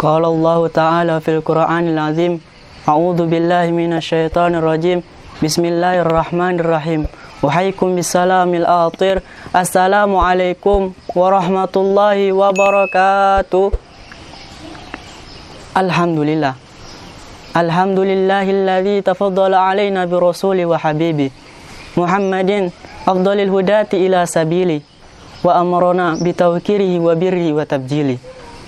Qala Allah Ta'ala fil Qur'anil Azim, A'udzu billahi minasyaitonir rajim. Bismillahirrahmanirrahim. Wahaikum bisalamil atir. Assalamualaikum warahmatullahi wabarakatuh. Alhamdulillah. Alhamdulillahilladzi tafaddala alaina bi rasuli wa habibi Muhammadin afdalil hudati ila sabili wa amarna bi tawkirihi wa birri wa tabjili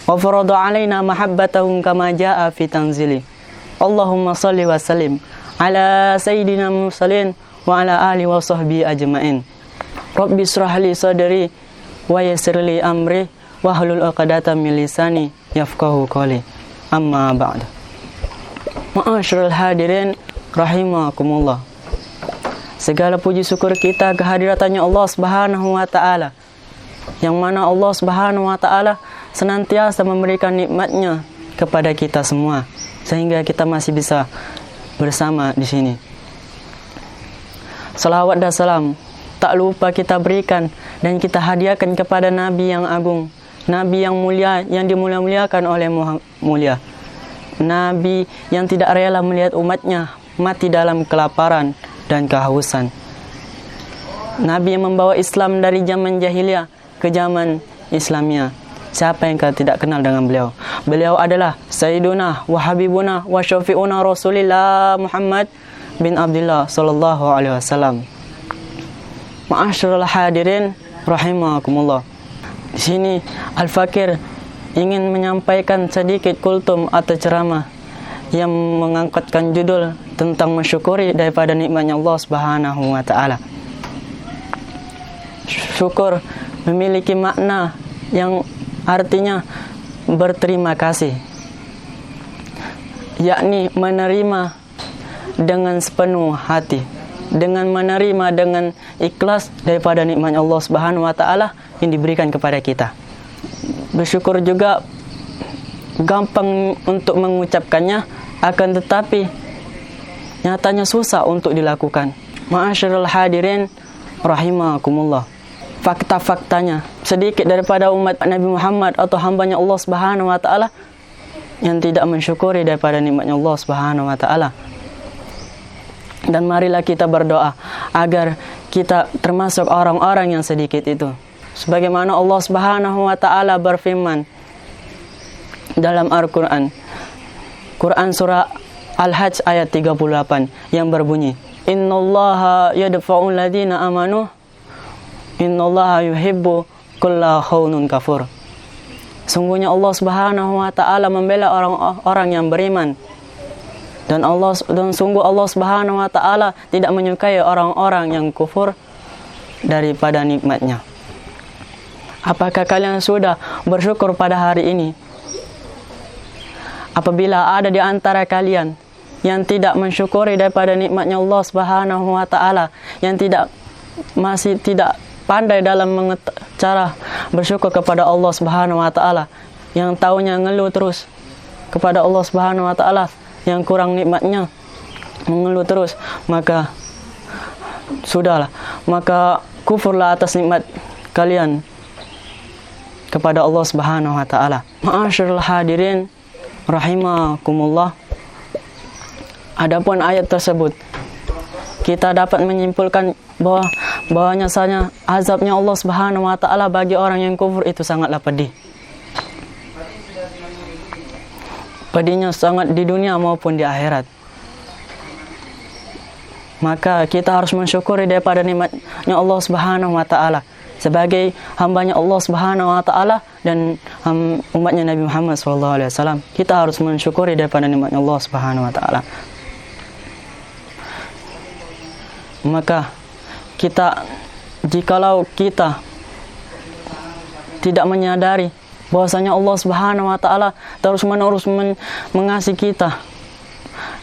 wa farada alaina mahabbatahum kama jaa fi tanzili. Allahumma salli wa sallim ala sayyidina mursalin wa ala alihi wa sahbihi ajma'in. Rabbi israh li sadri wa yassir li amri wa hlul 'uqdatam min lisani yafqahu qawli. Amma ba'd. Ma'asyiral hadirin rahimakumullah. Segala puji syukur kita kehadiratnya Allah Subhanahu wa taala, yang mana Allah Subhanahu wa taala senantiasa memberikan nikmatnya kepada kita semua sehingga kita masih bisa bersama di sini. Salawat dan salam tak lupa kita berikan dan kita hadiahkan kepada Nabi yang agung, Nabi yang mulia, yang dimulia-muliakan oleh mulia, Nabi yang tidak rela melihat umatnya mati dalam kelaparan dan kehausan, Nabi yang membawa Islam dari zaman jahiliyah ke zaman Islamia. Siapa yang tidak kenal dengan beliau? Beliau adalah Sayyiduna wa Habibuna wa Syafi'una Rasulillah Muhammad bin Abdullah sallallahu alaihi wasallam. Ma'asyiral hadirin rahimakumullah. Di sini Al-Fakir ingin menyampaikan sedikit kultum atau ceramah yang mengangkatkan judul tentang mensyukuri daripada nikmatnya Allah Subhanahu wa taala. Syukur memiliki makna yang artinya berterima kasih, yakni menerima dengan sepenuh hati, dengan menerima dengan ikhlas daripada nikmatnya Allah Subhanahu wa taala yang diberikan kepada kita. Bersyukur juga gampang untuk mengucapkannya, akan tetapi nyatanya susah untuk dilakukan. Ma'asyiral hadirin rahimakumullah. Fakta-faktanya, sedikit daripada umat Nabi Muhammad atau hambanya Allah Subhanahu wa taala yang tidak mensyukuri daripada nikmatnya Allah Subhanahu wa taala. Dan marilah kita berdoa agar kita termasuk orang-orang yang sedikit itu. Sebagaimana Allah Subhanahu wa taala berfirman dalam Al-Qur'an, Quran surah Al-Hajj ayat 38 yang berbunyi, Innallaha yadfa'ul ladzina amanu Innallaha yuhibbu kulla khaunun kafur. Sungguhnya Allah Subhanahu wa taala membela orang-orang yang beriman. Dan sungguh Allah Subhanahu wa taala tidak menyukai orang-orang yang kufur daripada nikmatnya. Apakah kalian sudah bersyukur pada hari ini? Apabila ada di antara kalian yang tidak mensyukuri daripada nikmatnya Allah Subhanahu wa taala, yang masih tidak pandai dalam cara bersyukur kepada Allah Subhanahu wa taala, yang taunya ngeluh terus kepada Allah Subhanahu wa taala yang kurang nikmatnya, mengeluh terus, maka sudahlah, maka kufurlah atas nikmat kalian kepada Allah Subhanahu wa taala. Ma'asyiral hadirin rahimakumullah. Adapun ayat tersebut kita dapat menyimpulkan bahwasanya azabnya Allah Subhanahu wa taala bagi orang yang kufur itu sangatlah pedih. Pedihnya sangat di dunia maupun di akhirat. Maka kita harus mensyukuri daripada nikmatnya Allah Subhanahu wa taala sebagai hambanya Allah Subhanahu wa taala dan umatnya Nabi Muhammad SAW. Kita harus mensyukuri daripada nikmatnya Allah Subhanahu wa taala. Maka jikalau kita tidak menyadari bahwasanya Allah Subhanahu wa taala terus-menerus mengasihi kita,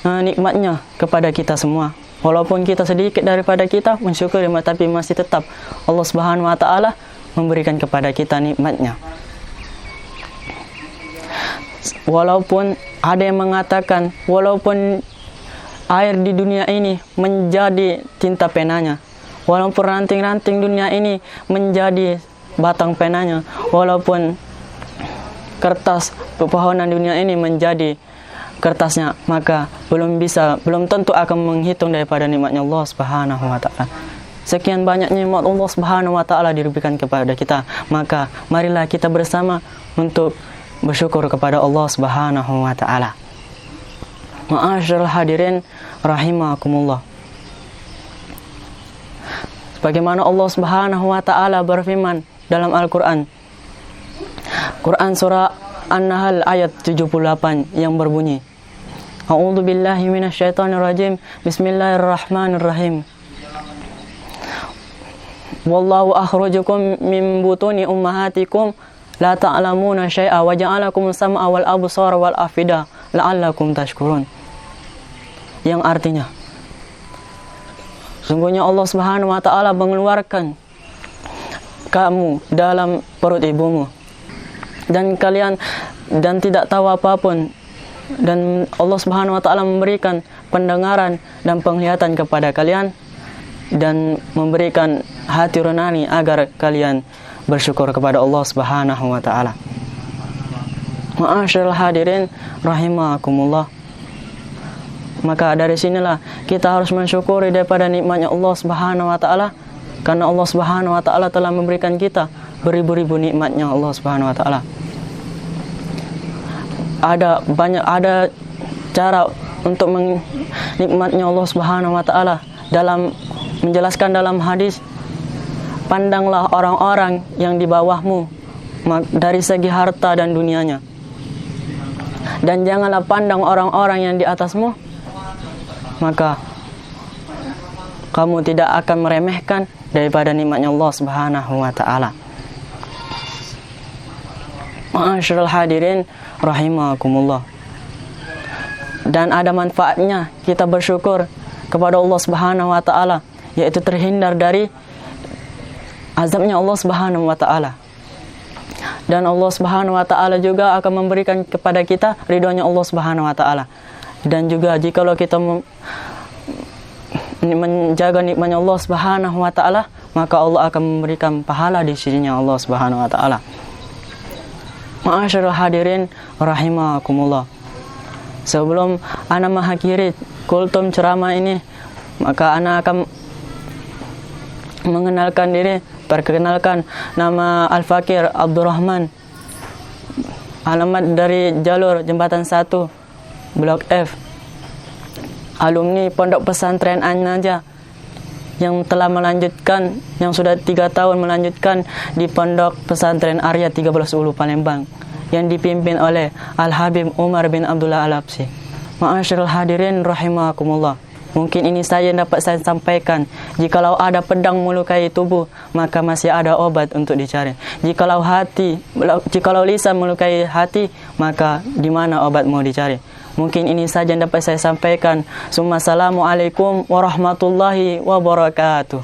nikmatnya kepada kita semua, walaupun kita sedikit daripada kita mensyukuri, tapi masih tetap Allah Subhanahu wa taala memberikan kepada kita nikmatnya. Walaupun ada yang mengatakan walaupun air di dunia ini menjadi tinta penanya, walaupun ranting-ranting dunia ini menjadi batang penanya, walaupun kertas pepohonan dunia ini menjadi kertasnya, maka belum tentu akan menghitung daripada nikmatnya Allah Subhanahu wa taala. Sekian banyak nikmat Allah Subhanahu wa taala diberikan kepada kita, maka marilah kita bersama untuk bersyukur kepada Allah Subhanahu wa taala. Ma'asyiral hadirin rahimakumullah. Bagaimana Allah Subhanahu wa taala berfirman dalam Al-Qur'an. Quran surah An-Nahl ayat 78 yang berbunyi, A'udzu billahi minasyaitonir rajim. Bismillahirrahmanirrahim. Wallahu akhrajakum min butuni ummahatikum la ta'lamuna syai'a wa ja'alakum sam'a wal absara wal afida la'allakum tashkurun. Yang artinya, sungguhnya Allah Subhanahu wa taala mengeluarkan kamu dalam perut ibumu dan kalian tidak tahu apapun, dan Allah Subhanahu wa taala memberikan pendengaran dan penglihatan kepada kalian dan memberikan hati nurani agar kalian bersyukur kepada Allah Subhanahu wa taala. Ma'asyiral hadirin rahimakumullah. Maka dari sinilah kita harus mensyukuri daripada nikmatnya Allah Subhanahu wa taala, karena Allah Subhanahu wa taala telah memberikan kita beribu-ribu nikmatnya Allah Subhanahu wa taala. Ada cara untuk menikmatnya Allah Subhanahu wa taala. Dalam menjelaskan dalam hadis, pandanglah orang-orang yang di bawahmu dari segi harta dan dunianya, dan janganlah pandang orang-orang yang di atasmu, maka kamu tidak akan meremehkan daripada nikmatnya Allah Subhanahu wa taala. Ma'asyiral hadirin rahimakumullah. Dan ada manfaatnya kita bersyukur kepada Allah Subhanahu wa taala, yaitu terhindar dari azabnya Allah Subhanahu wa taala. Dan Allah Subhanahu wa taala juga akan memberikan kepada kita ridhonya Allah Subhanahu wa taala. Dan juga jikalau kita menjaga nikmatnya Allah Subhanahu wa taala, maka Allah akan memberikan pahala di sisinya Allah Subhanahu wa taala. Ma'asyiral hadirin rahimakumullah. Sebelum ana mengakhiri kultum ceramah ini, maka ana akan mengenalkan diri. Perkenalkan, nama Al-Fakir Abdurrahman, alamat dari jalur Jembatan 1 Blok F, alumni Pondok Pesantren An-Najah yang telah melanjutkan, yang sudah 3 tahun melanjutkan di Pondok Pesantren Arya 13 Ulu Palembang, yang dipimpin oleh Al-Habib Umar bin Abdullah Al-Habsyi. Ma'asyiral hadirin rahimakumullah. Mungkin ini saja yang dapat saya sampaikan. Jikalau ada pedang melukai tubuh, maka masih ada obat untuk dicari. Jikalau lisan melukai hati, maka di mana obat mau dicari? Mungkin ini saja yang dapat saya sampaikan. Assalamualaikum warahmatullahi wabarakatuh.